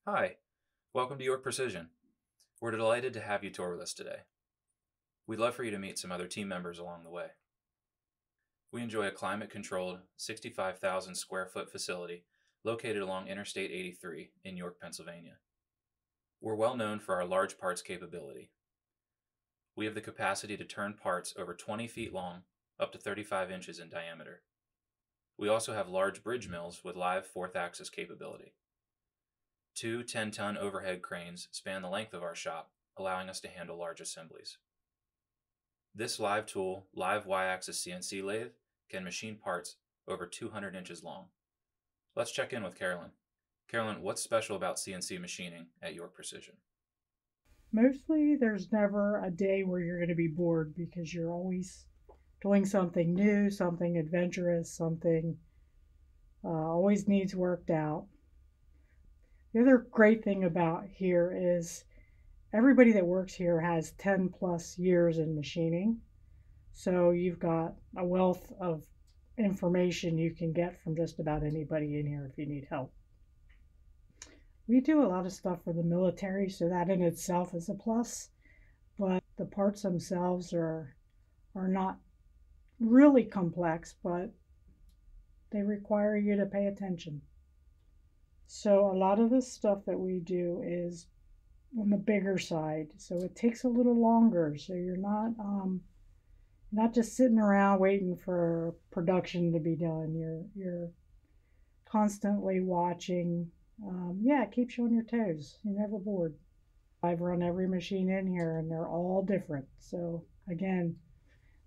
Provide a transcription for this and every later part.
Hi, welcome to York Precision. We're delighted to have you tour with us today. We'd love for you to meet some other team members along the way. We enjoy a climate-controlled 65,000 square foot facility located along Interstate 83 in York, Pennsylvania. We're well known for our large parts capability. We have the capacity to turn parts over 20 feet long, up to 35 inches in diameter. We also have large bridge mills with live fourth axis capability. Two 10-ton overhead cranes span the length of our shop, allowing us to handle large assemblies. This live tool, live Y-axis CNC lathe, can machine parts over 200 inches long. Let's check in with Carolyn. Carolyn, what's special about CNC machining at York Precision? Mostly, there's never a day where you're going to be bored because you're always doing something new, something adventurous, something always needs worked out. The other great thing about here is everybody that works here has 10 plus years in machining. So you've got a wealth of information you can get from just about anybody in here if you need help. We do a lot of stuff for the military, so that in itself is a plus. But the parts themselves are not really complex, but they require you to pay attention. So a lot of the stuff that we do is on the bigger side, so it takes a little longer. So you're not just sitting around waiting for production to be done. You're constantly watching. Yeah, it keeps you on your toes. You're never bored. I've run every machine in here, and they're all different. So again,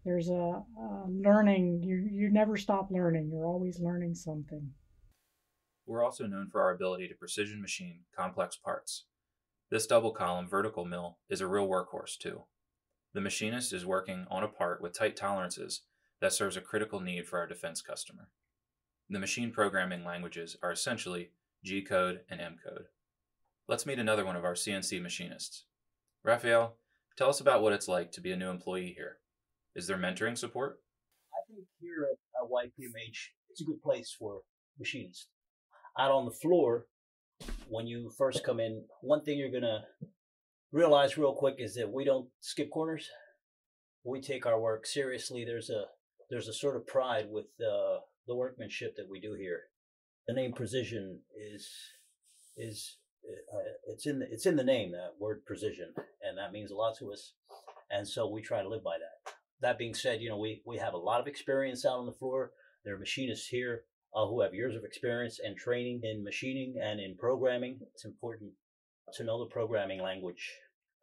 there's a learning. You never stop learning. You're always learning something. We're also known for our ability to precision machine complex parts. This double column vertical mill is a real workhorse too. The machinist is working on a part with tight tolerances that serves a critical need for our defense customer. The machine programming languages are essentially G code and M code. Let's meet another one of our CNC machinists. Raphael, tell us about what it's like to be a new employee here. Is there mentoring support? I think here at YPMH, it's a good place for machinists. Out on the floor, when you first come in, one thing you're gonna realize real quick is that we don't skip corners. We take our work seriously. There's a sort of pride with the workmanship that we do here. The name precision is it's in the name, that word precision, and that means a lot to us. And so we try to live by that. That being said, we have a lot of experience out on the floor. There are machinists here who have years of experience and training in machining and in programming. It's important to know the programming language.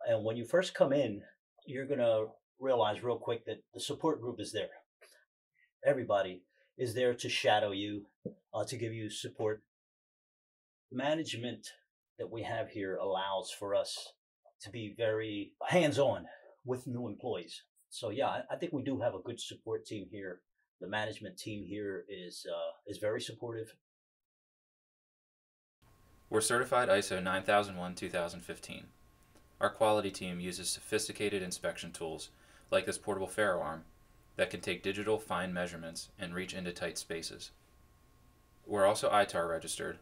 And when you first come in, you're going to realize real quick that the support group is there. Everybody is there to shadow you, to give you support. Management that we have here allows for us to be very hands-on with new employees. So yeah, I think we do have a good support team here. The management team here is very supportive. We're certified ISO 9001-2015. Our quality team uses sophisticated inspection tools like this portable ferro arm that can take digital fine measurements and reach into tight spaces. We're also ITAR registered,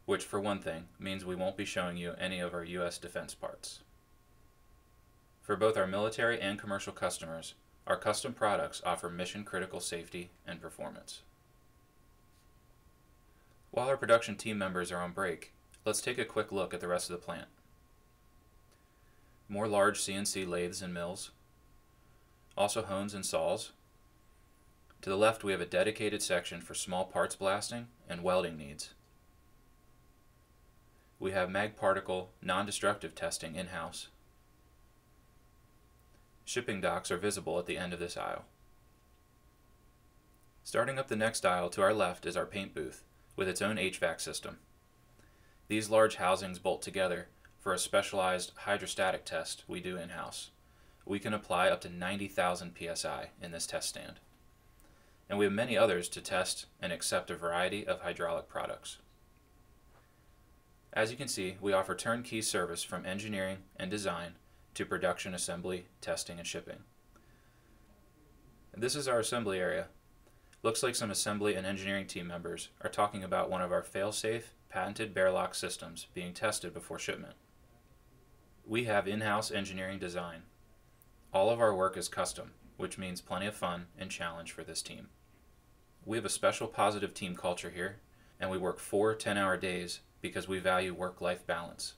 which for one thing means we won't be showing you any of our U.S. defense parts. For both our military and commercial customers, our custom products offer mission-critical safety and performance. While our production team members are on break, let's take a quick look at the rest of the plant. More large CNC lathes and mills, also hones and saws. To the left, we have a dedicated section for small parts blasting and welding needs. We have mag particle non-destructive testing in-house. Shipping docks are visible at the end of this aisle. Starting up the next aisle to our left is our paint booth with its own HVAC system. These large housings bolt together for a specialized hydrostatic test we do in-house. We can apply up to 90,000 psi in this test stand. And we have many others to test and accept a variety of hydraulic products. As you can see, we offer turnkey service from engineering and design to production, assembly, testing, and shipping. This is our assembly area. Looks like some assembly and engineering team members are talking about one of our fail-safe patented Bearlock systems being tested before shipment. We have in-house engineering design. All of our work is custom, which means plenty of fun and challenge for this team. We have a special positive team culture here, and we work 4 10-hour days because we value work-life balance.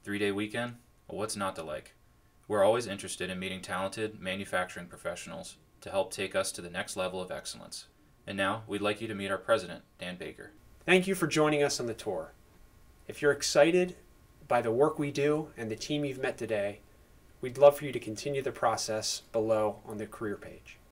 3-day weekend? Well, what's not to like? We're always interested in meeting talented manufacturing professionals to help take us to the next level of excellence. And now, we'd like you to meet our president, Dan Baker. Thank you for joining us on the tour. If you're excited by the work we do and the team you've met today, we'd love for you to continue the process below on the career page.